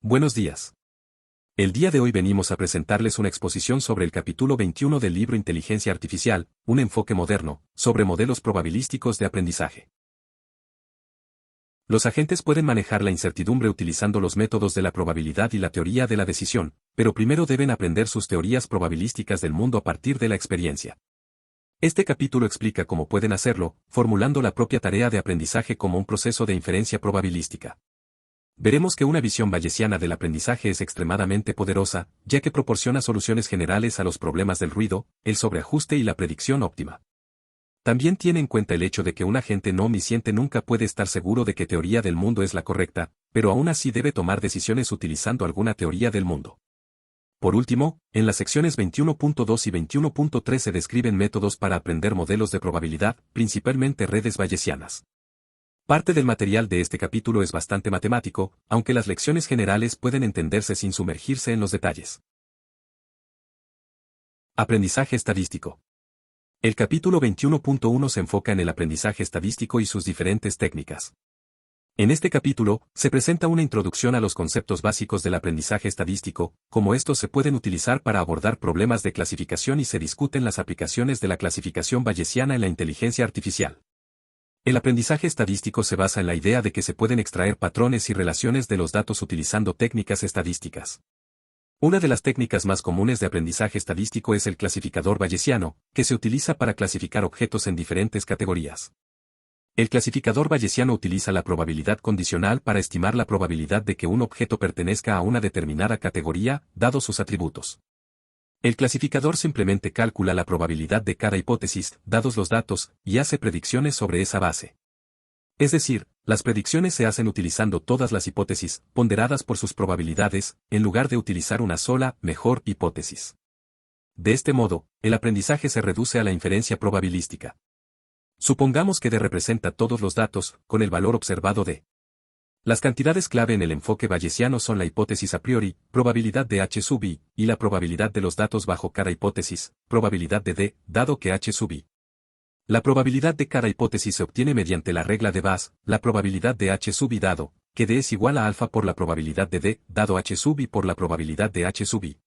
Buenos días. El día de hoy venimos a presentarles una exposición sobre el capítulo 21 del libro Inteligencia Artificial, un enfoque moderno, sobre modelos probabilísticos de aprendizaje. Los agentes pueden manejar la incertidumbre utilizando los métodos de la probabilidad y la teoría de la decisión, pero primero deben aprender sus teorías probabilísticas del mundo a partir de la experiencia. Este capítulo explica cómo pueden hacerlo, formulando la propia tarea de aprendizaje como un proceso de inferencia probabilística. Veremos que una visión bayesiana del aprendizaje es extremadamente poderosa, ya que proporciona soluciones generales a los problemas del ruido, el sobreajuste y la predicción óptima. También tiene en cuenta el hecho de que un agente no omnisciente nunca puede estar seguro de qué teoría del mundo es la correcta, pero aún así debe tomar decisiones utilizando alguna teoría del mundo. Por último, en las secciones 21.2 y 21.3 se describen métodos para aprender modelos de probabilidad, principalmente redes bayesianas. Parte del material de este capítulo es bastante matemático, aunque las lecciones generales pueden entenderse sin sumergirse en los detalles. Aprendizaje estadístico. El capítulo 21.1 se enfoca en el aprendizaje estadístico y sus diferentes técnicas. En este capítulo, se presenta una introducción a los conceptos básicos del aprendizaje estadístico, cómo estos se pueden utilizar para abordar problemas de clasificación y se discuten las aplicaciones de la clasificación bayesiana en la inteligencia artificial. El aprendizaje estadístico se basa en la idea de que se pueden extraer patrones y relaciones de los datos utilizando técnicas estadísticas. Una de las técnicas más comunes de aprendizaje estadístico es el clasificador bayesiano, que se utiliza para clasificar objetos en diferentes categorías. El clasificador bayesiano utiliza la probabilidad condicional para estimar la probabilidad de que un objeto pertenezca a una determinada categoría, dados sus atributos. El clasificador simplemente calcula la probabilidad de cada hipótesis, dados los datos, y hace predicciones sobre esa base. Es decir, las predicciones se hacen utilizando todas las hipótesis, ponderadas por sus probabilidades, en lugar de utilizar una sola, mejor hipótesis. De este modo, el aprendizaje se reduce a la inferencia probabilística. Supongamos que D representa todos los datos, con el valor observado D. Las cantidades clave en el enfoque bayesiano son la hipótesis a priori, probabilidad de H sub i, y la probabilidad de los datos bajo cada hipótesis, probabilidad de D, dado que H sub i. La probabilidad de cada hipótesis se obtiene mediante la regla de Bayes, la probabilidad de H sub i dado, que D es igual a alfa por la probabilidad de D, dado H sub i por la probabilidad de H sub i.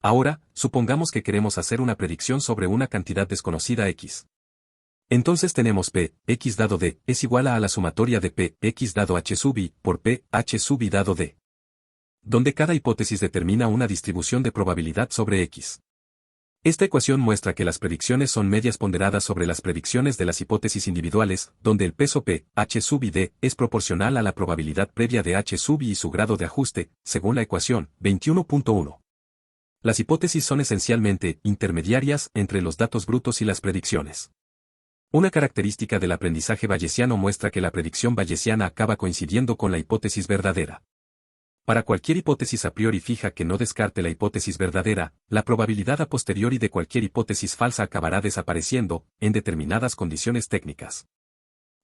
Ahora, supongamos que queremos hacer una predicción sobre una cantidad desconocida X. Entonces tenemos P, X dado D, es igual a la sumatoria de P, X dado H sub i, por P, H sub i dado D. Donde cada hipótesis determina una distribución de probabilidad sobre X. Esta ecuación muestra que las predicciones son medias ponderadas sobre las predicciones de las hipótesis individuales, donde el peso P, H sub i D, es proporcional a la probabilidad previa de H sub i y su grado de ajuste, según la ecuación 21.1. Las hipótesis son esencialmente intermediarias entre los datos brutos y las predicciones. Una característica del aprendizaje bayesiano muestra que la predicción bayesiana acaba coincidiendo con la hipótesis verdadera. Para cualquier hipótesis a priori fija que no descarte la hipótesis verdadera, la probabilidad a posteriori de cualquier hipótesis falsa acabará desapareciendo, en determinadas condiciones técnicas.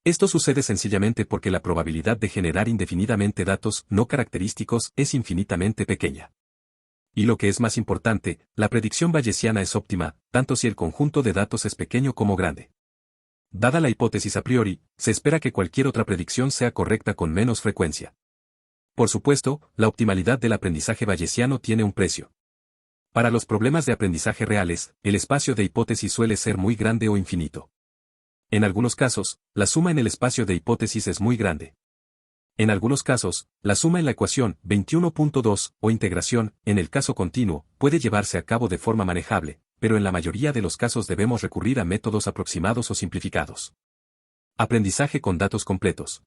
Esto sucede sencillamente porque la probabilidad de generar indefinidamente datos no característicos es infinitamente pequeña. Y lo que es más importante, la predicción bayesiana es óptima, tanto si el conjunto de datos es pequeño como grande. Dada la hipótesis a priori, se espera que cualquier otra predicción sea correcta con menos frecuencia. Por supuesto, la optimalidad del aprendizaje bayesiano tiene un precio. Para los problemas de aprendizaje reales, el espacio de hipótesis suele ser muy grande o infinito. En algunos casos, la suma en el espacio de hipótesis es muy grande. En algunos casos, la suma en la ecuación 21.2 o integración, en el caso continuo, puede llevarse a cabo de forma manejable, pero en la mayoría de los casos debemos recurrir a métodos aproximados o simplificados. Aprendizaje con datos completos.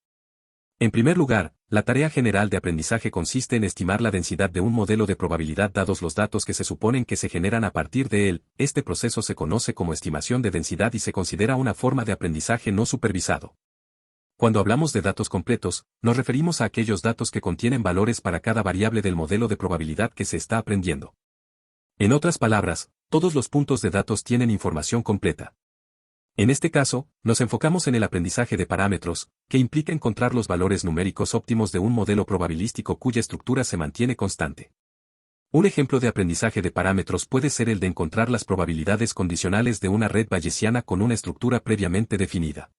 En primer lugar, la tarea general de aprendizaje consiste en estimar la densidad de un modelo de probabilidad dados los datos que se suponen que se generan a partir de él. Este proceso se conoce como estimación de densidad y se considera una forma de aprendizaje no supervisado. Cuando hablamos de datos completos, nos referimos a aquellos datos que contienen valores para cada variable del modelo de probabilidad que se está aprendiendo. En otras palabras, todos los puntos de datos tienen información completa. En este caso, nos enfocamos en el aprendizaje de parámetros, que implica encontrar los valores numéricos óptimos de un modelo probabilístico cuya estructura se mantiene constante. Un ejemplo de aprendizaje de parámetros puede ser el de encontrar las probabilidades condicionales de una red bayesiana con una estructura previamente definida.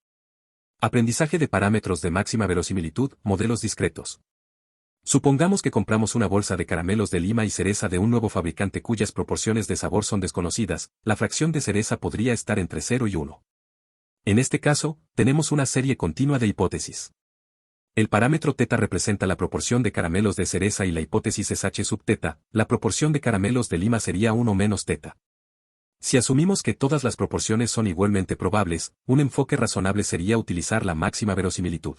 Aprendizaje de parámetros de máxima verosimilitud, modelos discretos. Supongamos que compramos una bolsa de caramelos de lima y cereza de un nuevo fabricante cuyas proporciones de sabor son desconocidas, la fracción de cereza podría estar entre 0 y 1. En este caso, tenemos una serie continua de hipótesis. El parámetro θ representa la proporción de caramelos de cereza y la hipótesis es h sub θ, la proporción de caramelos de lima sería 1 menos θ. Si asumimos que todas las proporciones son igualmente probables, un enfoque razonable sería utilizar la máxima verosimilitud.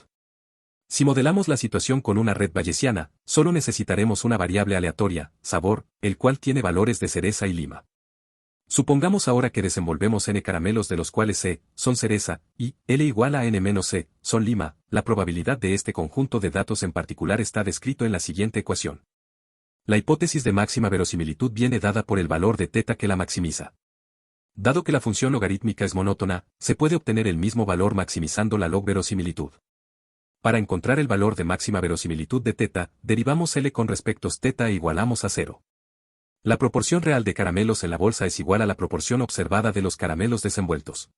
Si modelamos la situación con una red bayesiana, solo necesitaremos una variable aleatoria, sabor, el cual tiene valores de cereza y lima. Supongamos ahora que desenvolvemos n caramelos de los cuales c son cereza, y L igual a n menos c son lima, la probabilidad de este conjunto de datos en particular está descrito en la siguiente ecuación. La hipótesis de máxima verosimilitud viene dada por el valor de θ que la maximiza. Dado que la función logarítmica es monótona, se puede obtener el mismo valor maximizando la log verosimilitud. Para encontrar el valor de máxima verosimilitud de θ, derivamos L con respectos θ e igualamos a 0. La proporción real de caramelos en la bolsa es igual a la proporción observada de los caramelos desenvueltos.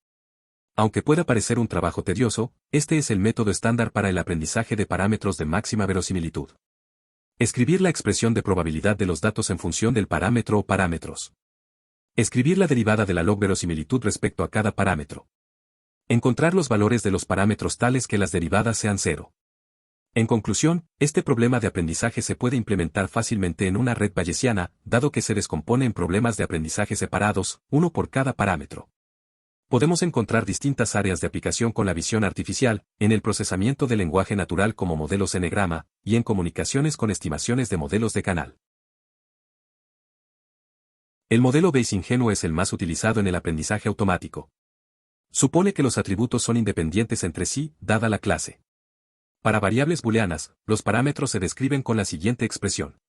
Aunque pueda parecer un trabajo tedioso, este es el método estándar para el aprendizaje de parámetros de máxima verosimilitud. Escribir la expresión de probabilidad de los datos en función del parámetro o parámetros. Escribir la derivada de la log verosimilitud respecto a cada parámetro. Encontrar los valores de los parámetros tales que las derivadas sean 0. En conclusión, este problema de aprendizaje se puede implementar fácilmente en una red bayesiana, dado que se descompone en problemas de aprendizaje separados, uno por cada parámetro. Podemos encontrar distintas áreas de aplicación con la visión artificial, en el procesamiento del lenguaje natural como modelos n-grama, y en comunicaciones con estimaciones de modelos de canal. El modelo Bayes ingenuo es el más utilizado en el aprendizaje automático. Supone que los atributos son independientes entre sí, dada la clase. Para variables booleanas, los parámetros se describen con la siguiente expresión.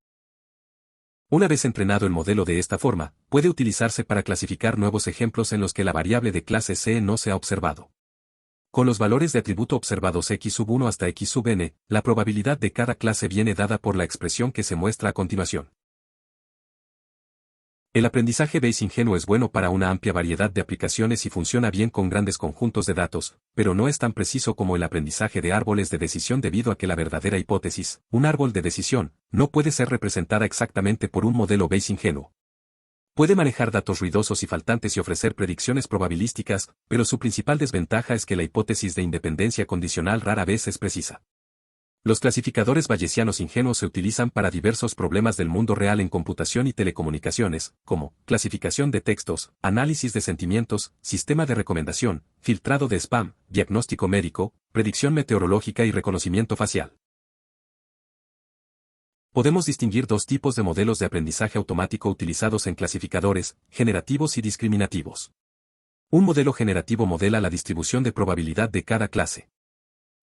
Una vez entrenado el modelo de esta forma, puede utilizarse para clasificar nuevos ejemplos en los que la variable de clase C no se ha observado. Con los valores de atributo observados x sub 1 hasta x sub n, la probabilidad de cada clase viene dada por la expresión que se muestra a continuación. El aprendizaje Bayes ingenuo es bueno para una amplia variedad de aplicaciones y funciona bien con grandes conjuntos de datos, pero no es tan preciso como el aprendizaje de árboles de decisión debido a que la verdadera hipótesis, un árbol de decisión, no puede ser representada exactamente por un modelo Bayes ingenuo. Puede manejar datos ruidosos y faltantes y ofrecer predicciones probabilísticas, pero su principal desventaja es que la hipótesis de independencia condicional rara vez es precisa. Los clasificadores bayesianos ingenuos se utilizan para diversos problemas del mundo real en computación y telecomunicaciones, como clasificación de textos, análisis de sentimientos, sistema de recomendación, filtrado de spam, diagnóstico médico, predicción meteorológica y reconocimiento facial. Podemos distinguir dos tipos de modelos de aprendizaje automático utilizados en clasificadores, generativos y discriminativos. Un modelo generativo modela la distribución de probabilidad de cada clase.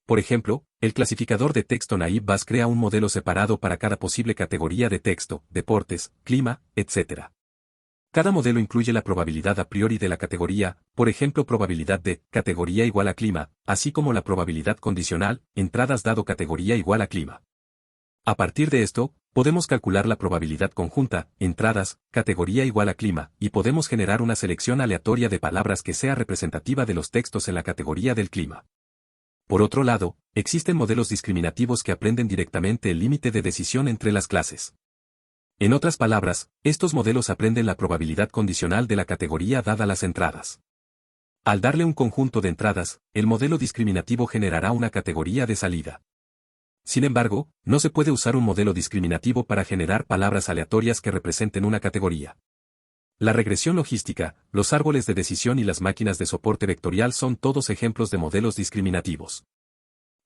Por ejemplo, el clasificador de texto Naive Bayes crea un modelo separado para cada posible categoría de texto, deportes, clima, etc. Cada modelo incluye la probabilidad a priori de la categoría, por ejemplo probabilidad de categoría igual a clima, así como la probabilidad condicional, entradas dado categoría igual a clima. A partir de esto, podemos calcular la probabilidad conjunta, entradas, categoría igual a clima, y podemos generar una selección aleatoria de palabras que sea representativa de los textos en la categoría del clima. Por otro lado, existen modelos discriminativos que aprenden directamente el límite de decisión entre las clases. En otras palabras, estos modelos aprenden la probabilidad condicional de la categoría dada las entradas. Al darle un conjunto de entradas, el modelo discriminativo generará una categoría de salida. Sin embargo, no se puede usar un modelo discriminativo para generar palabras aleatorias que representen una categoría. La regresión logística, los árboles de decisión y las máquinas de soporte vectorial son todos ejemplos de modelos discriminativos.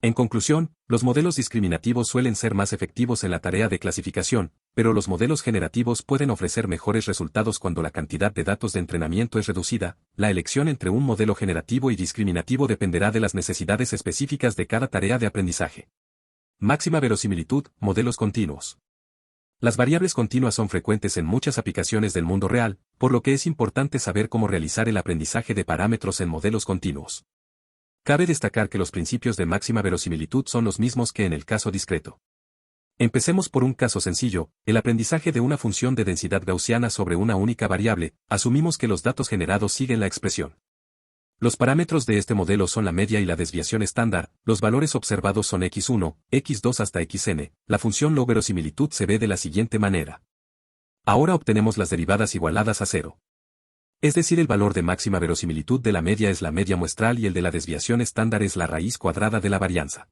En conclusión, los modelos discriminativos suelen ser más efectivos en la tarea de clasificación, pero los modelos generativos pueden ofrecer mejores resultados cuando la cantidad de datos de entrenamiento es reducida. La elección entre un modelo generativo y discriminativo dependerá de las necesidades específicas de cada tarea de aprendizaje. Máxima verosimilitud, modelos continuos. Las variables continuas son frecuentes en muchas aplicaciones del mundo real, por lo que es importante saber cómo realizar el aprendizaje de parámetros en modelos continuos. Cabe destacar que los principios de máxima verosimilitud son los mismos que en el caso discreto. Empecemos por un caso sencillo, el aprendizaje de una función de densidad gaussiana sobre una única variable, asumimos que los datos generados siguen la expresión. Los parámetros de este modelo son la media y la desviación estándar, los valores observados son x1, x2 hasta xn, la función log verosimilitud se ve de la siguiente manera. Ahora obtenemos las derivadas igualadas a 0. Es decir, el valor de máxima verosimilitud de la media es la media muestral y el de la desviación estándar es la raíz cuadrada de la varianza.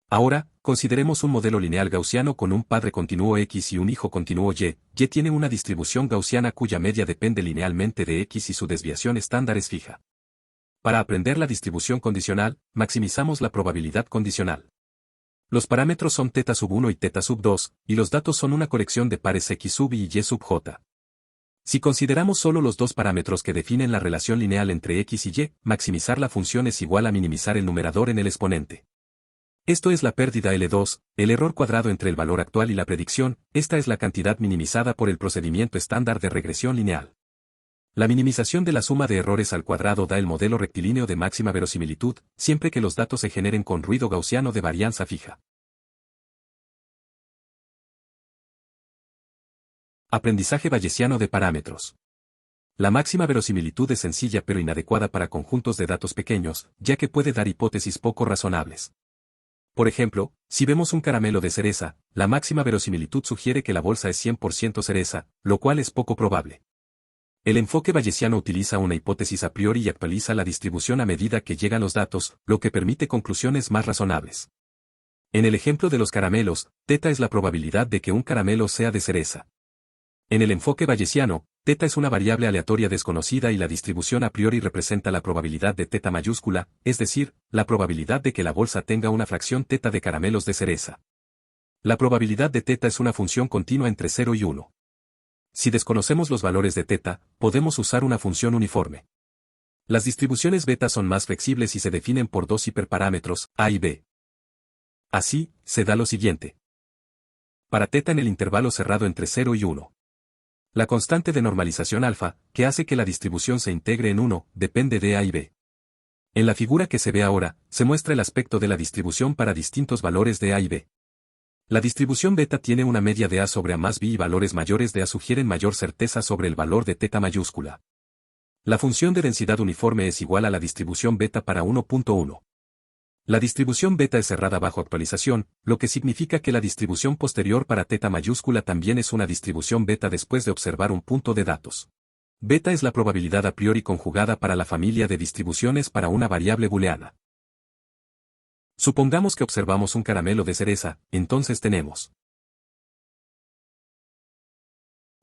Ahora, consideremos un modelo lineal gaussiano con un padre continuo x y un hijo continuo y. Y tiene una distribución gaussiana cuya media depende linealmente de x y su desviación estándar es fija. Para aprender la distribución condicional, maximizamos la probabilidad condicional. Los parámetros son θ sub 1 y θ sub 2, y los datos son una colección de pares x sub y sub j. Si consideramos solo los dos parámetros que definen la relación lineal entre x y y, maximizar la función es igual a minimizar el numerador en el exponente. Esto es la pérdida L2, el error cuadrado entre el valor actual y la predicción, esta es la cantidad minimizada por el procedimiento estándar de regresión lineal. La minimización de la suma de errores al cuadrado da el modelo rectilíneo de máxima verosimilitud, siempre que los datos se generen con ruido gaussiano de varianza fija. Aprendizaje bayesiano de parámetros. La máxima verosimilitud es sencilla pero inadecuada para conjuntos de datos pequeños, ya que puede dar hipótesis poco razonables. Por ejemplo, si vemos un caramelo de cereza, la máxima verosimilitud sugiere que la bolsa es 100% cereza, lo cual es poco probable. El enfoque bayesiano utiliza una hipótesis a priori y actualiza la distribución a medida que llegan los datos, lo que permite conclusiones más razonables. En el ejemplo de los caramelos, θ es la probabilidad de que un caramelo sea de cereza. En el enfoque bayesiano, θ es una variable aleatoria desconocida y la distribución a priori representa la probabilidad de θ mayúscula, es decir, la probabilidad de que la bolsa tenga una fracción θ de caramelos de cereza. La probabilidad de θ es una función continua entre 0 y 1. Si desconocemos los valores de θ, podemos usar una función uniforme. Las distribuciones beta son más flexibles y se definen por dos hiperparámetros, a y b. Así, se da lo siguiente. Para θ en el intervalo cerrado entre 0 y 1. La constante de normalización alfa, que hace que la distribución se integre en 1, depende de a y b. En la figura que se ve ahora, se muestra el aspecto de la distribución para distintos valores de a y b. La distribución beta tiene una media de a sobre a más b y valores mayores de a sugieren mayor certeza sobre el valor de θ mayúscula. La función de densidad uniforme es igual a la distribución beta para 1.1. La distribución beta es cerrada bajo actualización, lo que significa que la distribución posterior para θ mayúscula también es una distribución beta después de observar un punto de datos. Beta es la probabilidad a priori conjugada para la familia de distribuciones para una variable booleana. Supongamos que observamos un caramelo de cereza, entonces tenemos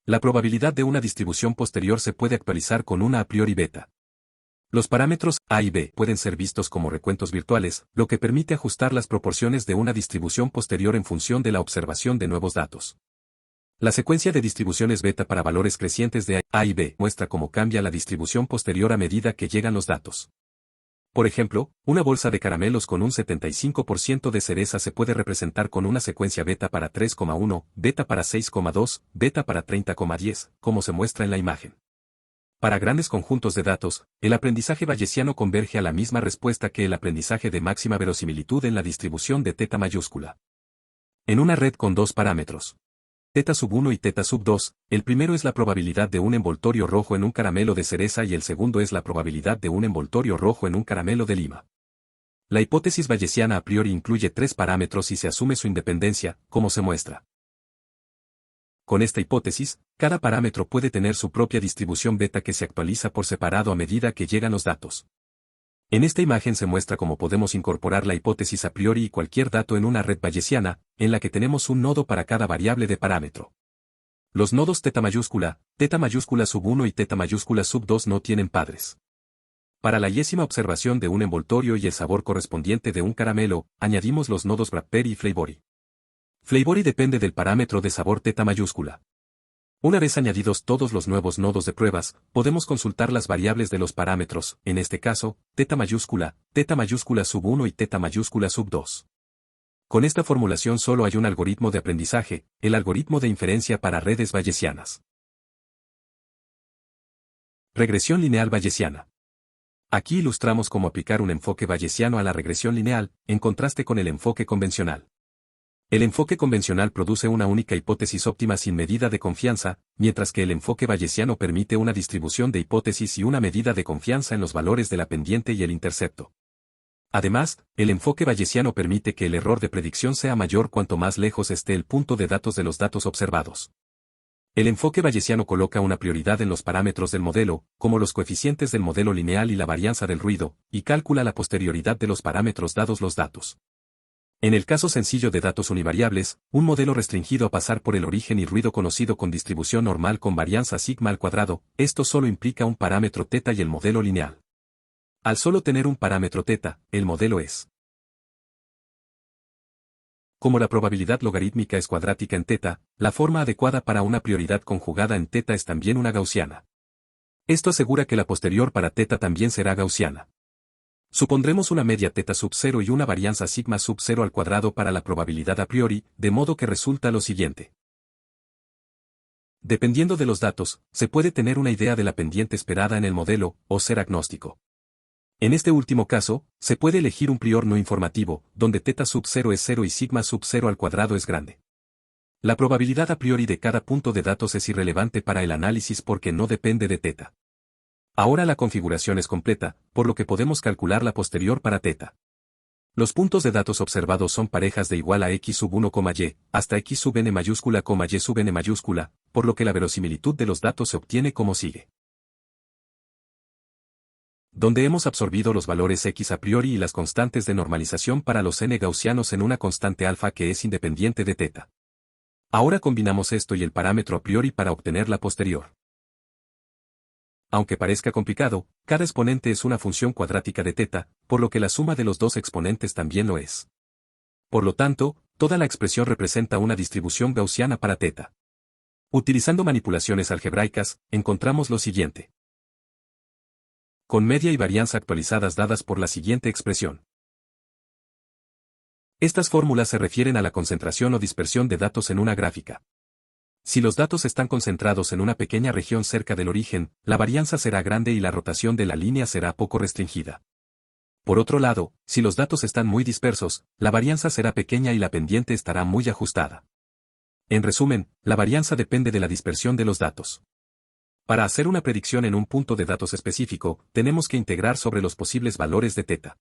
la probabilidad de una distribución posterior se puede actualizar con una a priori beta. Los parámetros a y b pueden ser vistos como recuentos virtuales, lo que permite ajustar las proporciones de una distribución posterior en función de la observación de nuevos datos. La secuencia de distribuciones beta para valores crecientes de a y b muestra cómo cambia la distribución posterior a medida que llegan los datos. Por ejemplo, una bolsa de caramelos con un 75% de cereza se puede representar con una secuencia beta para 3,1, beta para 6,2, beta para 30,10, como se muestra en la imagen. Para grandes conjuntos de datos, el aprendizaje bayesiano converge a la misma respuesta que el aprendizaje de máxima verosimilitud en la distribución de θ mayúscula. En una red con dos parámetros, θ sub 1 y θ sub 2, el primero es la probabilidad de un envoltorio rojo en un caramelo de cereza y el segundo es la probabilidad de un envoltorio rojo en un caramelo de lima. La hipótesis bayesiana a priori incluye tres parámetros y se asume su independencia, como se muestra. Con esta hipótesis, cada parámetro puede tener su propia distribución beta que se actualiza por separado a medida que llegan los datos. En esta imagen se muestra cómo podemos incorporar la hipótesis a priori y cualquier dato en una red bayesiana, en la que tenemos un nodo para cada variable de parámetro. Los nodos θ mayúscula sub 1 y θ mayúscula sub 2 no tienen padres. Para la yésima observación de un envoltorio y el sabor correspondiente de un caramelo, añadimos los nodos Bradbury y Flavory. Flavory depende del parámetro de sabor θ mayúscula. Una vez añadidos todos los nuevos nodos de pruebas, podemos consultar las variables de los parámetros, en este caso, θ mayúscula sub 1 y θ mayúscula sub 2. Con esta formulación solo hay un algoritmo de aprendizaje, el algoritmo de inferencia para redes bayesianas. Regresión lineal bayesiana. Aquí ilustramos cómo aplicar un enfoque bayesiano a la regresión lineal, en contraste con el enfoque convencional. El enfoque convencional produce una única hipótesis óptima sin medida de confianza, mientras que el enfoque bayesiano permite una distribución de hipótesis y una medida de confianza en los valores de la pendiente y el intercepto. Además, el enfoque bayesiano permite que el error de predicción sea mayor cuanto más lejos esté el punto de datos de los datos observados. El enfoque bayesiano coloca una prioridad en los parámetros del modelo, como los coeficientes del modelo lineal y la varianza del ruido, y calcula la posterioridad de los parámetros dados los datos. En el caso sencillo de datos univariables, un modelo restringido a pasar por el origen y ruido conocido con distribución normal con varianza sigma al cuadrado, esto solo implica un parámetro θ y el modelo lineal. Al solo tener un parámetro θ, el modelo es. Como la probabilidad logarítmica es cuadrática en θ, la forma adecuada para una prioridad conjugada en θ es también una gaussiana. Esto asegura que la posterior para θ también será gaussiana. Supondremos una media θ sub 0 y una varianza sigma sub 0 al cuadrado para la probabilidad a priori, de modo que resulta lo siguiente. Dependiendo de los datos, se puede tener una idea de la pendiente esperada en el modelo, o ser agnóstico. En este último caso, se puede elegir un prior no informativo, donde θ sub 0 es 0 y sigma sub 0 al cuadrado es grande. La probabilidad a priori de cada punto de datos es irrelevante para el análisis porque no depende de θ. Ahora la configuración es completa, por lo que podemos calcular la posterior para θ. Los puntos de datos observados son parejas de igual a x sub 1, y, hasta x sub n mayúscula, y sub n mayúscula, por lo que la verosimilitud de los datos se obtiene como sigue. Donde hemos absorbido los valores x a priori y las constantes de normalización para los n gaussianos en una constante alfa que es independiente de θ. Ahora combinamos esto y el parámetro a priori para obtener la posterior. Aunque parezca complicado, cada exponente es una función cuadrática de θ, por lo que la suma de los dos exponentes también lo es. Por lo tanto, toda la expresión representa una distribución gaussiana para θ. Utilizando manipulaciones algebraicas, encontramos lo siguiente. Con media y varianza actualizadas dadas por la siguiente expresión. Estas fórmulas se refieren a la concentración o dispersión de datos en una gráfica. Si los datos están concentrados en una pequeña región cerca del origen, la varianza será grande y la rotación de la línea será poco restringida. Por otro lado, si los datos están muy dispersos, la varianza será pequeña y la pendiente estará muy ajustada. En resumen, la varianza depende de la dispersión de los datos. Para hacer una predicción en un punto de datos específico, tenemos que integrar sobre los posibles valores de θ.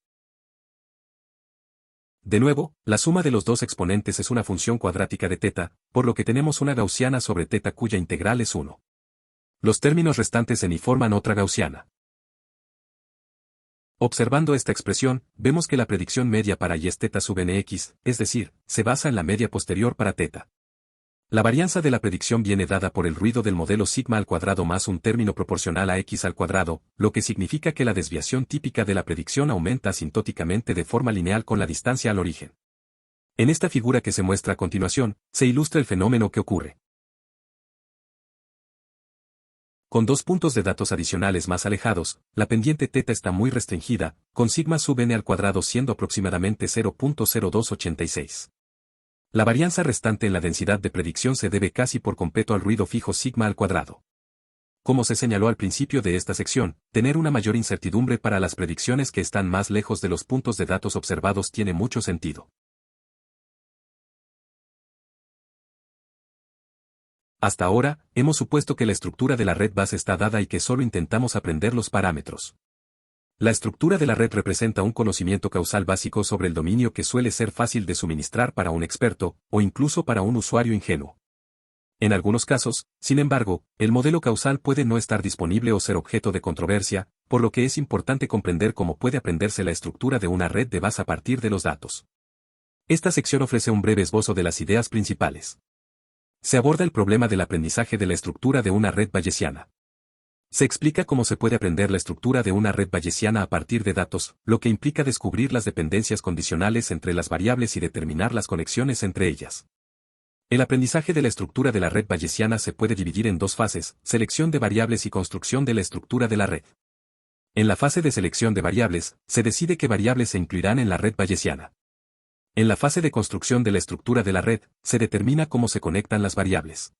De nuevo, la suma de los dos exponentes es una función cuadrática de θ, por lo que tenemos una gaussiana sobre θ cuya integral es 1. Los términos restantes en y forman otra gaussiana. Observando esta expresión, vemos que la predicción media para y es θ sub nx, es decir, se basa en la media posterior para θ. La varianza de la predicción viene dada por el ruido del modelo sigma al cuadrado más un término proporcional a x al cuadrado, lo que significa que la desviación típica de la predicción aumenta asintóticamente de forma lineal con la distancia al origen. En esta figura que se muestra a continuación, se ilustra el fenómeno que ocurre. Con dos puntos de datos adicionales más alejados, la pendiente θ está muy restringida, con sigma sub n al cuadrado siendo aproximadamente 0.0286. La varianza restante en la densidad de predicción se debe casi por completo al ruido fijo sigma al cuadrado. Como se señaló al principio de esta sección, tener una mayor incertidumbre para las predicciones que están más lejos de los puntos de datos observados tiene mucho sentido. Hasta ahora, hemos supuesto que la estructura de la red base está dada y que solo intentamos aprender los parámetros. La estructura de la red representa un conocimiento causal básico sobre el dominio que suele ser fácil de suministrar para un experto, o incluso para un usuario ingenuo. En algunos casos, sin embargo, el modelo causal puede no estar disponible o ser objeto de controversia, por lo que es importante comprender cómo puede aprenderse la estructura de una red de base a partir de los datos. Esta sección ofrece un breve esbozo de las ideas principales. Se aborda el problema del aprendizaje de la estructura de una red bayesiana. Se explica cómo se puede aprender la estructura de una red bayesiana a partir de datos, lo que implica descubrir las dependencias condicionales entre las variables y determinar las conexiones entre ellas. El aprendizaje de la estructura de la red bayesiana se puede dividir en dos fases, selección de variables y construcción de la estructura de la red. En la fase de selección de variables, se decide qué variables se incluirán en la red bayesiana. En la fase de construcción de la estructura de la red, se determina cómo se conectan las variables.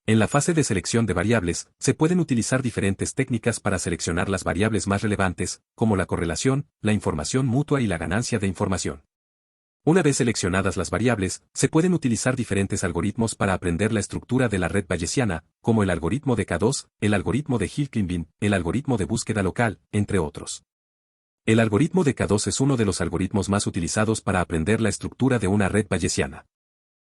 En la fase de selección de variables, se pueden utilizar diferentes técnicas para seleccionar las variables más relevantes, como la correlación, la información mutua y la ganancia de información. Una vez seleccionadas las variables, se pueden utilizar diferentes algoritmos para aprender la estructura de la red bayesiana, como el algoritmo de K2, el algoritmo de Hill-Clinton, el algoritmo de búsqueda local, entre otros. El algoritmo de K2 es uno de los algoritmos más utilizados para aprender la estructura de una red bayesiana.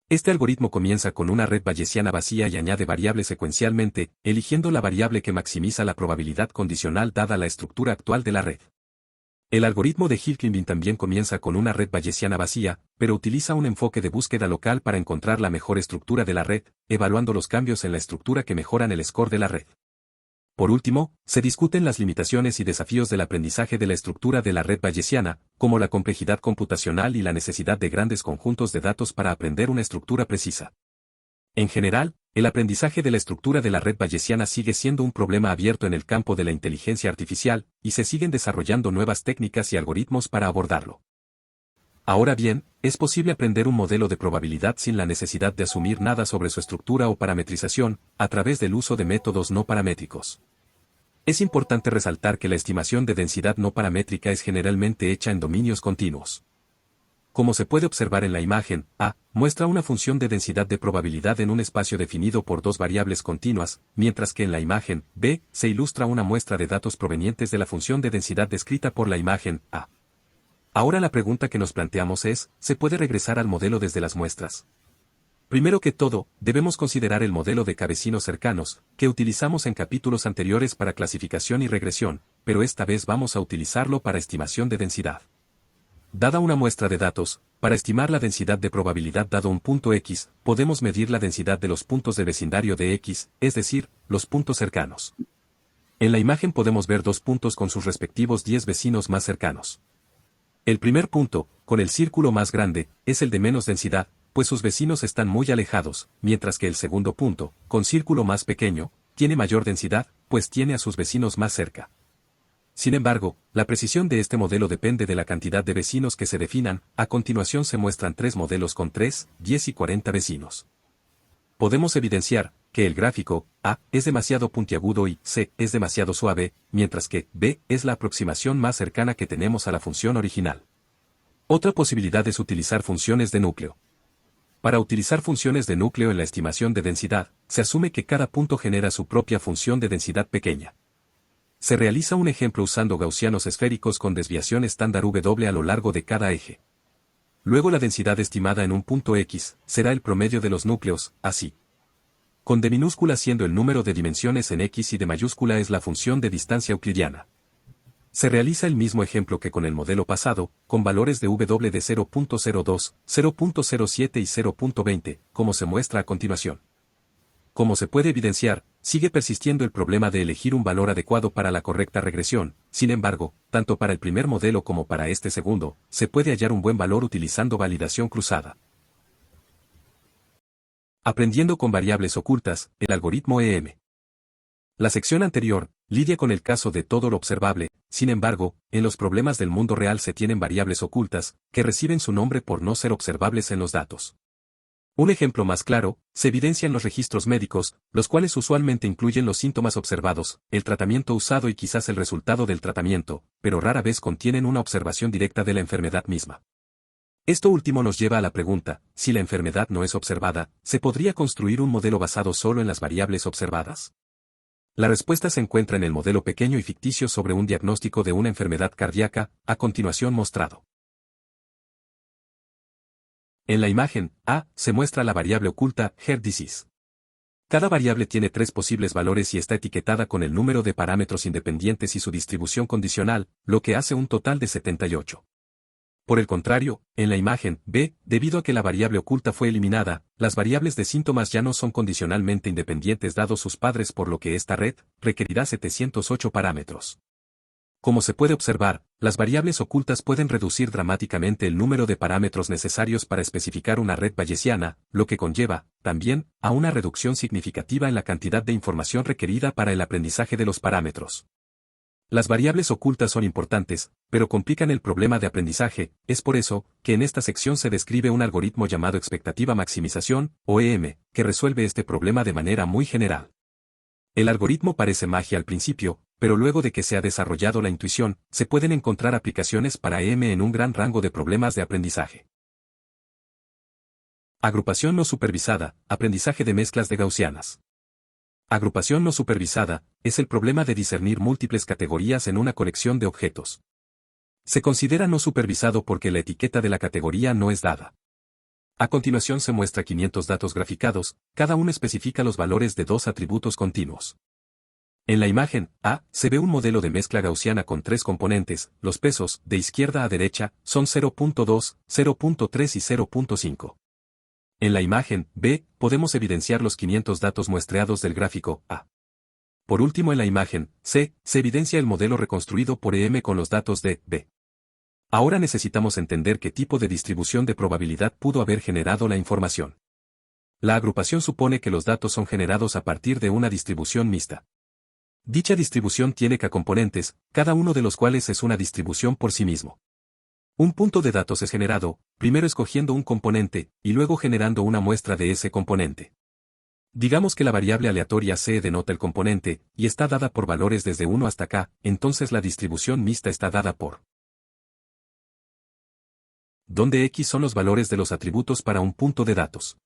Este algoritmo comienza con una red bayesiana vacía y añade variables secuencialmente, eligiendo la variable que maximiza la probabilidad condicional dada la estructura actual de la red. El algoritmo de Hill-Clinton también comienza con una red bayesiana vacía, pero utiliza un enfoque de búsqueda local para encontrar la mejor estructura de la red, evaluando los cambios en la estructura que mejoran el score de la red. Por último, se discuten las limitaciones y desafíos del aprendizaje de la estructura de la red bayesiana, como la complejidad computacional y la necesidad de grandes conjuntos de datos para aprender una estructura precisa. En general, el aprendizaje de la estructura de la red bayesiana sigue siendo un problema abierto en el campo de la inteligencia artificial, y se siguen desarrollando nuevas técnicas y algoritmos para abordarlo. Ahora bien, es posible aprender un modelo de probabilidad sin la necesidad de asumir nada sobre su estructura o parametrización, a través del uso de métodos no paramétricos. Es importante resaltar que la estimación de densidad no paramétrica es generalmente hecha en dominios continuos. Como se puede observar en la imagen, A muestra una función de densidad de probabilidad en un espacio definido por dos variables continuas, mientras que en la imagen, B, se ilustra una muestra de datos provenientes de la función de densidad descrita por la imagen, A. Ahora la pregunta que nos planteamos es, ¿se puede regresar al modelo desde las muestras? Primero que todo, debemos considerar el modelo de K-vecinos cercanos, que utilizamos en capítulos anteriores para clasificación y regresión, pero esta vez vamos a utilizarlo para estimación de densidad. Dada una muestra de datos, para estimar la densidad de probabilidad dado un punto X, podemos medir la densidad de los puntos de vecindario de X, es decir, los puntos cercanos. En la imagen podemos ver dos puntos con sus respectivos 10 vecinos más cercanos. El primer punto, con el círculo más grande, es el de menos densidad, pues sus vecinos están muy alejados, mientras que el segundo punto, con círculo más pequeño, tiene mayor densidad, pues tiene a sus vecinos más cerca. Sin embargo, la precisión de este modelo depende de la cantidad de vecinos que se definan. A continuación se muestran tres modelos con 3, 10 y 40 vecinos. Podemos evidenciar que el gráfico A es demasiado puntiagudo y C es demasiado suave, mientras que B es la aproximación más cercana que tenemos a la función original. Otra posibilidad es utilizar funciones de núcleo. Para utilizar funciones de núcleo en la estimación de densidad, se asume que cada punto genera su propia función de densidad pequeña. Se realiza un ejemplo usando gaussianos esféricos con desviación estándar W a lo largo de cada eje. Luego la densidad estimada en un punto X será el promedio de los núcleos, así. Con D minúscula siendo el número de dimensiones en X y D mayúscula es la función de distancia euclidiana. Se realiza el mismo ejemplo que con el modelo pasado, con valores de W de 0.02, 0.07 y 0.20, como se muestra a continuación. Como se puede evidenciar, sigue persistiendo el problema de elegir un valor adecuado para la correcta regresión. Sin embargo, tanto para el primer modelo como para este segundo, se puede hallar un buen valor utilizando validación cruzada. Aprendiendo con variables ocultas, el algoritmo EM. La sección anterior lidia con el caso de todo lo observable. Sin embargo, en los problemas del mundo real se tienen variables ocultas, que reciben su nombre por no ser observables en los datos. Un ejemplo más claro, se evidencia en los registros médicos, los cuales usualmente incluyen los síntomas observados, el tratamiento usado y quizás el resultado del tratamiento, pero rara vez contienen una observación directa de la enfermedad misma. Esto último nos lleva a la pregunta, si la enfermedad no es observada, ¿se podría construir un modelo basado solo en las variables observadas? La respuesta se encuentra en el modelo pequeño y ficticio sobre un diagnóstico de una enfermedad cardíaca, a continuación mostrado. En la imagen A se muestra la variable oculta Heart Disease. Cada variable tiene tres posibles valores y está etiquetada con el número de parámetros independientes y su distribución condicional, lo que hace un total de 78. Por el contrario, en la imagen B, debido a que la variable oculta fue eliminada, las variables de síntomas ya no son condicionalmente independientes dados sus padres, por lo que esta red requerirá 708 parámetros. Como se puede observar, las variables ocultas pueden reducir dramáticamente el número de parámetros necesarios para especificar una red bayesiana, lo que conlleva, también, a una reducción significativa en la cantidad de información requerida para el aprendizaje de los parámetros. Las variables ocultas son importantes, pero complican el problema de aprendizaje. Es por eso que en esta sección se describe un algoritmo llamado expectativa maximización, o EM, que resuelve este problema de manera muy general. El algoritmo parece magia al principio, pero luego de que se ha desarrollado la intuición, se pueden encontrar aplicaciones para EM en un gran rango de problemas de aprendizaje. Agrupación no supervisada, aprendizaje de mezclas de gaussianas. Agrupación no supervisada, es el problema de discernir múltiples categorías en una colección de objetos. Se considera no supervisado porque la etiqueta de la categoría no es dada. A continuación se muestra 500 datos graficados, cada uno especifica los valores de dos atributos continuos. En la imagen A, se ve un modelo de mezcla gaussiana con tres componentes, los pesos, de izquierda a derecha, son 0.2, 0.3 y 0.5. En la imagen B, podemos evidenciar los 500 datos muestreados del gráfico A. Por último en la imagen C, se evidencia el modelo reconstruido por EM con los datos de B. Ahora necesitamos entender qué tipo de distribución de probabilidad pudo haber generado la información. La agrupación supone que los datos son generados a partir de una distribución mixta. Dicha distribución tiene k componentes, cada uno de los cuales es una distribución por sí mismo. Un punto de datos es generado, primero escogiendo un componente, y luego generando una muestra de ese componente. Digamos que la variable aleatoria C denota el componente, y está dada por valores desde 1 hasta k, entonces la distribución mixta está dada por donde x son los valores de los atributos para un punto de datos.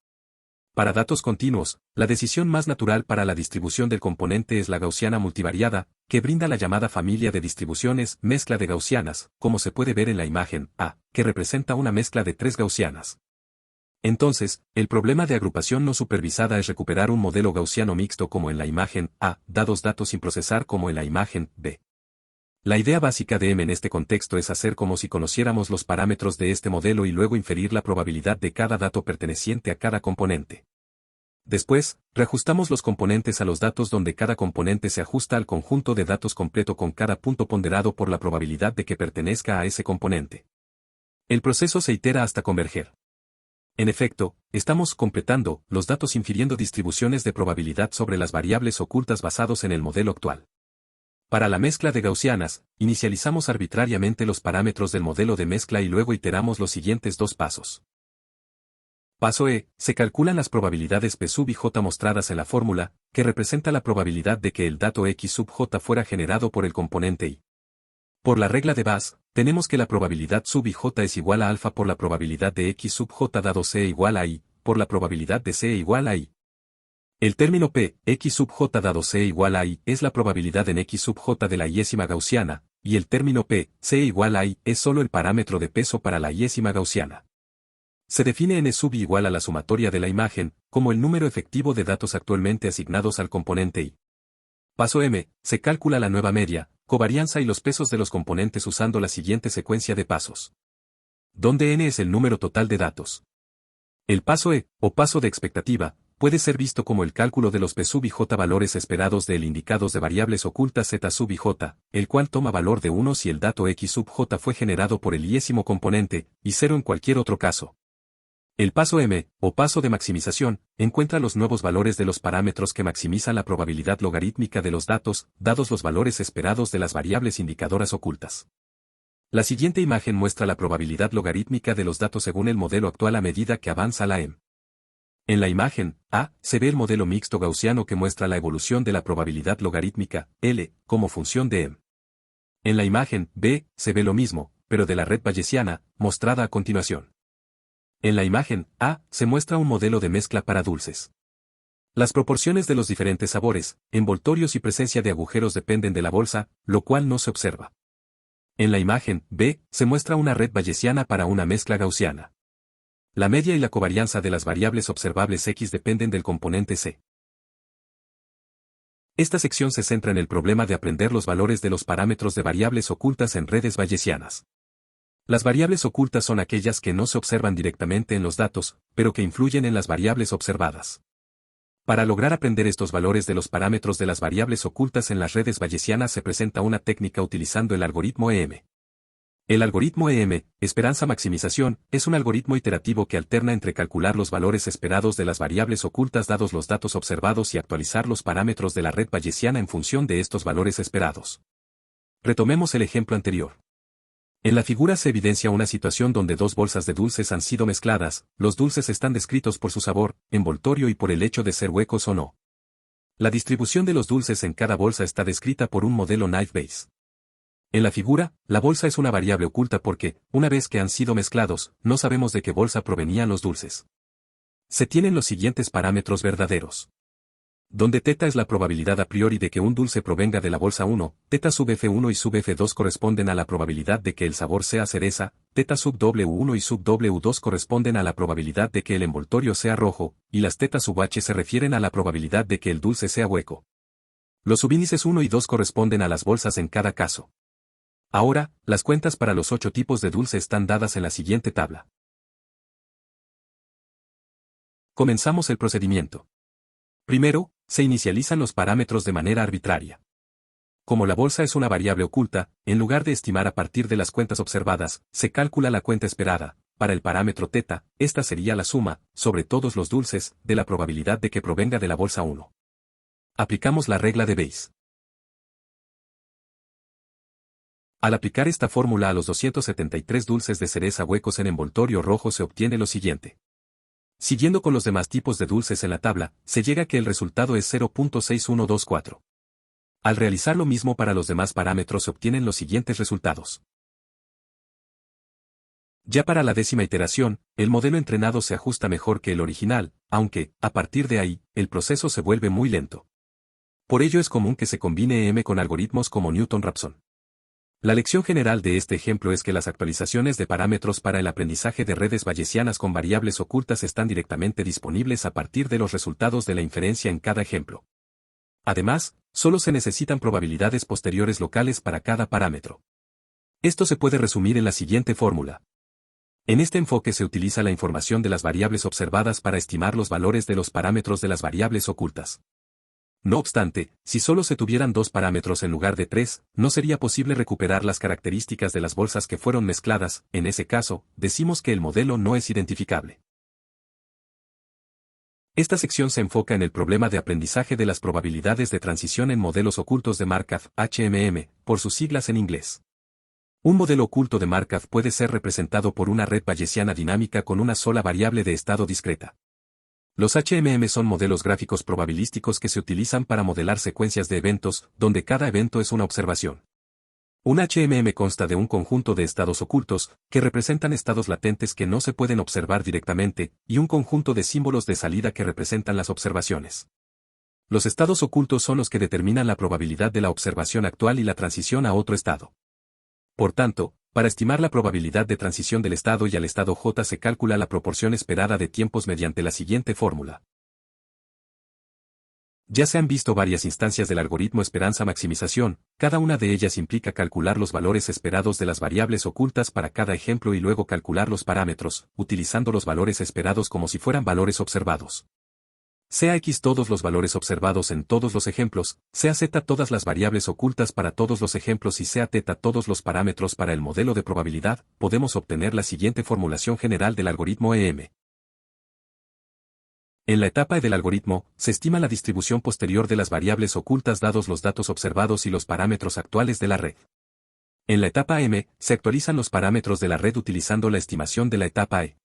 Para datos continuos, la decisión más natural para la distribución del componente es la gaussiana multivariada, que brinda la llamada familia de distribuciones mezcla de gaussianas, como se puede ver en la imagen A, que representa una mezcla de tres gaussianas. Entonces, el problema de agrupación no supervisada es recuperar un modelo gaussiano mixto como en la imagen A, dados datos sin procesar como en la imagen B. La idea básica de M en este contexto es hacer como si conociéramos los parámetros de este modelo y luego inferir la probabilidad de cada dato perteneciente a cada componente. Después, reajustamos los componentes a los datos donde cada componente se ajusta al conjunto de datos completo con cada punto ponderado por la probabilidad de que pertenezca a ese componente. El proceso se itera hasta converger. En efecto, estamos completando los datos infiriendo distribuciones de probabilidad sobre las variables ocultas basados en el modelo actual. Para la mezcla de gaussianas, inicializamos arbitrariamente los parámetros del modelo de mezcla y luego iteramos los siguientes dos pasos. Paso E, se calculan las probabilidades P sub i j mostradas en la fórmula, que representa la probabilidad de que el dato X sub j fuera generado por el componente I. Por la regla de Bass, tenemos que la probabilidad sub i j es igual a alfa por la probabilidad de X sub j dado C igual a I, por la probabilidad de C igual a I. El término P, X sub j dado C igual a I, es la probabilidad en X sub j de la iésima gaussiana, y el término P, C igual a I, es solo el parámetro de peso para la iésima gaussiana. Se define n sub i igual a la sumatoria de la imagen, como el número efectivo de datos actualmente asignados al componente I. Paso M, se calcula la nueva media, covarianza y los pesos de los componentes usando la siguiente secuencia de pasos. Donde n es el número total de datos. El paso E, o paso de expectativa, puede ser visto como el cálculo de los P sub i j valores esperados del indicados de variables ocultas Z sub i j, el cual toma valor de 1 si el dato X sub j fue generado por el iésimo componente, y 0 en cualquier otro caso. El paso M, o paso de maximización, encuentra los nuevos valores de los parámetros que maximizan la probabilidad logarítmica de los datos, dados los valores esperados de las variables indicadoras ocultas. La siguiente imagen muestra la probabilidad logarítmica de los datos según el modelo actual a medida que avanza la M. En la imagen A, se ve el modelo mixto gaussiano que muestra la evolución de la probabilidad logarítmica, L, como función de M. En la imagen B, se ve lo mismo, pero de la red bayesiana, mostrada a continuación. En la imagen A, se muestra un modelo de mezcla para dulces. Las proporciones de los diferentes sabores, envoltorios y presencia de agujeros dependen de la bolsa, lo cual no se observa. En la imagen B, se muestra una red bayesiana para una mezcla gaussiana. La media y la covarianza de las variables observables X dependen del componente C. Esta sección se centra en el problema de aprender los valores de los parámetros de variables ocultas en redes bayesianas. Las variables ocultas son aquellas que no se observan directamente en los datos, pero que influyen en las variables observadas. Para lograr aprender estos valores de los parámetros de las variables ocultas en las redes bayesianas se presenta una técnica utilizando el algoritmo EM. El algoritmo EM, esperanza maximización, es un algoritmo iterativo que alterna entre calcular los valores esperados de las variables ocultas dados los datos observados y actualizar los parámetros de la red bayesiana en función de estos valores esperados. Retomemos el ejemplo anterior. En la figura se evidencia una situación donde dos bolsas de dulces han sido mezcladas, los dulces están descritos por su sabor, envoltorio y por el hecho de ser huecos o no. La distribución de los dulces en cada bolsa está descrita por un modelo Naive Bayes. En la figura, la bolsa es una variable oculta porque, una vez que han sido mezclados, no sabemos de qué bolsa provenían los dulces. Se tienen los siguientes parámetros verdaderos. Donde θ es la probabilidad a priori de que un dulce provenga de la bolsa 1, θ sub F1 y sub F2 corresponden a la probabilidad de que el sabor sea cereza, θ sub W1 y sub W2 corresponden a la probabilidad de que el envoltorio sea rojo, y las θ sub H se refieren a la probabilidad de que el dulce sea hueco. Los subíndices 1 y 2 corresponden a las bolsas en cada caso. Ahora, las cuentas para los 8 tipos de dulce están dadas en la siguiente tabla. Comenzamos el procedimiento. Primero, se inicializan los parámetros de manera arbitraria. Como la bolsa es una variable oculta, en lugar de estimar a partir de las cuentas observadas, se calcula la cuenta esperada. Para el parámetro θ, esta sería la suma, sobre todos los dulces, de la probabilidad de que provenga de la bolsa 1. Aplicamos la regla de Bayes. Al aplicar esta fórmula a los 273 dulces de cereza huecos en envoltorio rojo se obtiene lo siguiente. Siguiendo con los demás tipos de dulces en la tabla, se llega a que el resultado es 0.6124. Al realizar lo mismo para los demás parámetros se obtienen los siguientes resultados. Ya para la 10ª iteración, el modelo entrenado se ajusta mejor que el original, aunque, a partir de ahí, el proceso se vuelve muy lento. Por ello es común que se combine EM con algoritmos como Newton-Raphson. La lección general de este ejemplo es que las actualizaciones de parámetros para el aprendizaje de redes bayesianas con variables ocultas están directamente disponibles a partir de los resultados de la inferencia en cada ejemplo. Además, solo se necesitan probabilidades posteriores locales para cada parámetro. Esto se puede resumir en la siguiente fórmula. En este enfoque se utiliza la información de las variables observadas para estimar los valores de los parámetros de las variables ocultas. No obstante, si solo se tuvieran 2 parámetros en lugar de 3, no sería posible recuperar las características de las bolsas que fueron mezcladas. En ese caso, decimos que el modelo no es identificable. Esta sección se enfoca en el problema de aprendizaje de las probabilidades de transición en modelos ocultos de Markov, HMM, por sus siglas en inglés. Un modelo oculto de Markov puede ser representado por una red bayesiana dinámica con una sola variable de estado discreta. Los HMM son modelos gráficos probabilísticos que se utilizan para modelar secuencias de eventos, donde cada evento es una observación. Un HMM consta de un conjunto de estados ocultos, que representan estados latentes que no se pueden observar directamente, y un conjunto de símbolos de salida que representan las observaciones. Los estados ocultos son los que determinan la probabilidad de la observación actual y la transición a otro estado. Por tanto, para estimar la probabilidad de transición del estado y al estado J se calcula la proporción esperada de tiempos mediante la siguiente fórmula. Ya se han visto varias instancias del algoritmo esperanza-maximización, cada una de ellas implica calcular los valores esperados de las variables ocultas para cada ejemplo y luego calcular los parámetros, utilizando los valores esperados como si fueran valores observados. Sea X todos los valores observados en todos los ejemplos, sea Z todas las variables ocultas para todos los ejemplos y sea θ todos los parámetros para el modelo de probabilidad, podemos obtener la siguiente formulación general del algoritmo EM. En la etapa E del algoritmo, se estima la distribución posterior de las variables ocultas dados los datos observados y los parámetros actuales de la red. En la etapa M, se actualizan los parámetros de la red utilizando la estimación de la etapa E.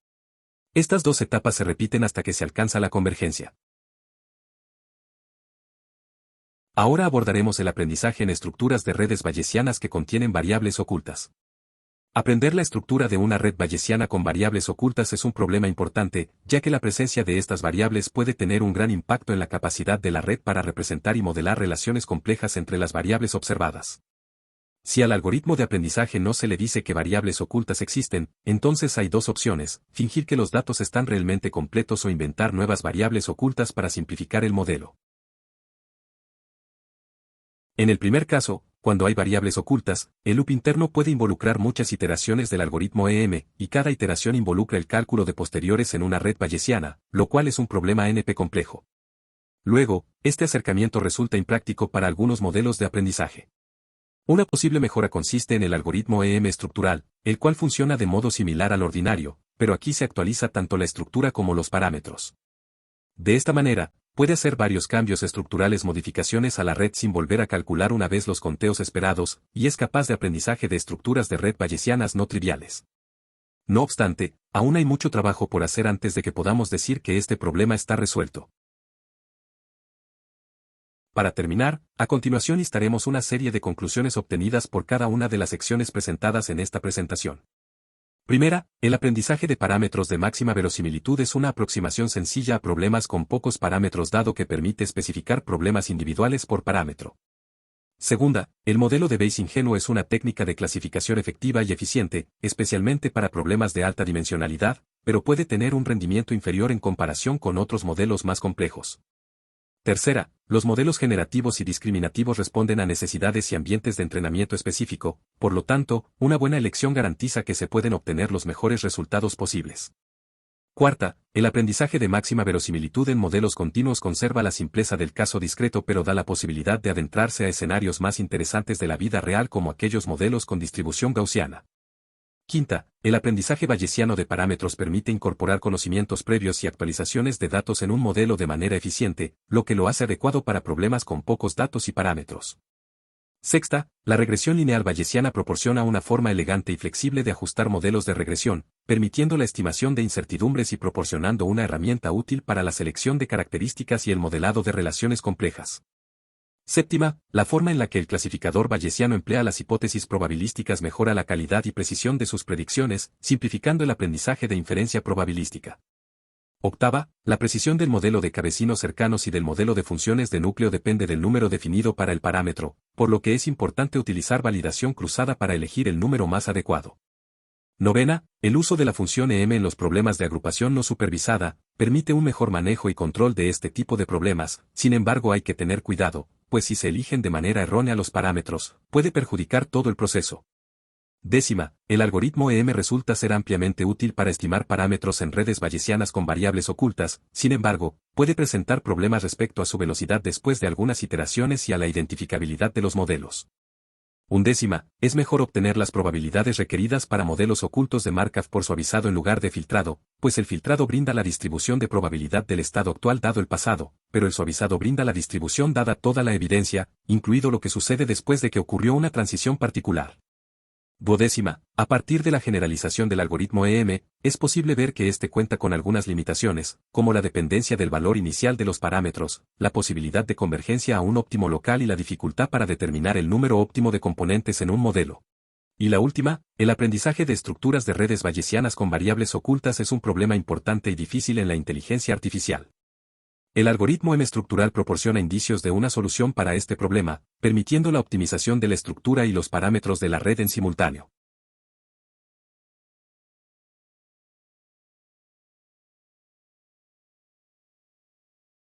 Estas dos etapas se repiten hasta que se alcanza la convergencia. Ahora abordaremos el aprendizaje en estructuras de redes bayesianas que contienen variables ocultas. Aprender la estructura de una red bayesiana con variables ocultas es un problema importante, ya que la presencia de estas variables puede tener un gran impacto en la capacidad de la red para representar y modelar relaciones complejas entre las variables observadas. Si al algoritmo de aprendizaje no se le dice que variables ocultas existen, entonces hay dos opciones: fingir que los datos están realmente completos o inventar nuevas variables ocultas para simplificar el modelo. En el primer caso, cuando hay variables ocultas, el loop interno puede involucrar muchas iteraciones del algoritmo EM, y cada iteración involucra el cálculo de posteriores en una red bayesiana, lo cual es un problema NP complejo. Luego, este acercamiento resulta impráctico para algunos modelos de aprendizaje. Una posible mejora consiste en el algoritmo EM estructural, el cual funciona de modo similar al ordinario, pero aquí se actualiza tanto la estructura como los parámetros. De esta manera, puede hacer varios cambios estructurales, modificaciones a la red sin volver a calcular una vez los conteos esperados, y es capaz de aprendizaje de estructuras de red bayesianas no triviales. No obstante, aún hay mucho trabajo por hacer antes de que podamos decir que este problema está resuelto. Para terminar, a continuación listaremos una serie de conclusiones obtenidas por cada una de las secciones presentadas en esta presentación. Primera, el aprendizaje de parámetros de máxima verosimilitud es una aproximación sencilla a problemas con pocos parámetros dado que permite especificar problemas individuales por parámetro. Segunda, el modelo de Bayes ingenuo es una técnica de clasificación efectiva y eficiente, especialmente para problemas de alta dimensionalidad, pero puede tener un rendimiento inferior en comparación con otros modelos más complejos. Tercera, los modelos generativos y discriminativos responden a necesidades y ambientes de entrenamiento específico, por lo tanto, una buena elección garantiza que se pueden obtener los mejores resultados posibles. Cuarta, el aprendizaje de máxima verosimilitud en modelos continuos conserva la simpleza del caso discreto pero da la posibilidad de adentrarse a escenarios más interesantes de la vida real como aquellos modelos con distribución gaussiana. Quinta, el aprendizaje bayesiano de parámetros permite incorporar conocimientos previos y actualizaciones de datos en un modelo de manera eficiente, lo que lo hace adecuado para problemas con pocos datos y parámetros. Sexta, la regresión lineal bayesiana proporciona una forma elegante y flexible de ajustar modelos de regresión, permitiendo la estimación de incertidumbres y proporcionando una herramienta útil para la selección de características y el modelado de relaciones complejas. Séptima, la forma en la que el clasificador bayesiano emplea las hipótesis probabilísticas mejora la calidad y precisión de sus predicciones, simplificando el aprendizaje de inferencia probabilística. Octava, la precisión del modelo de cabecinos cercanos y del modelo de funciones de núcleo depende del número definido para el parámetro, por lo que es importante utilizar validación cruzada para elegir el número más adecuado. Novena, el uso de la función EM en los problemas de agrupación no supervisada, permite un mejor manejo y control de este tipo de problemas, sin embargo hay que tener cuidado, pues si se eligen de manera errónea los parámetros, puede perjudicar todo el proceso. Décima, el algoritmo EM resulta ser ampliamente útil para estimar parámetros en redes bayesianas con variables ocultas, sin embargo, puede presentar problemas respecto a su velocidad después de algunas iteraciones y a la identificabilidad de los modelos. Undécima, es mejor obtener las probabilidades requeridas para modelos ocultos de Markov por suavizado en lugar de filtrado, pues el filtrado brinda la distribución de probabilidad del estado actual dado el pasado, pero el suavizado brinda la distribución dada toda la evidencia, incluido lo que sucede después de que ocurrió una transición particular. Duodécima, a partir de la generalización del algoritmo EM, es posible ver que este cuenta con algunas limitaciones, como la dependencia del valor inicial de los parámetros, la posibilidad de convergencia a un óptimo local y la dificultad para determinar el número óptimo de componentes en un modelo. Y la última, el aprendizaje de estructuras de redes bayesianas con variables ocultas es un problema importante y difícil en la inteligencia artificial. El algoritmo M estructural proporciona indicios de una solución para este problema, permitiendo la optimización de la estructura y los parámetros de la red en simultáneo.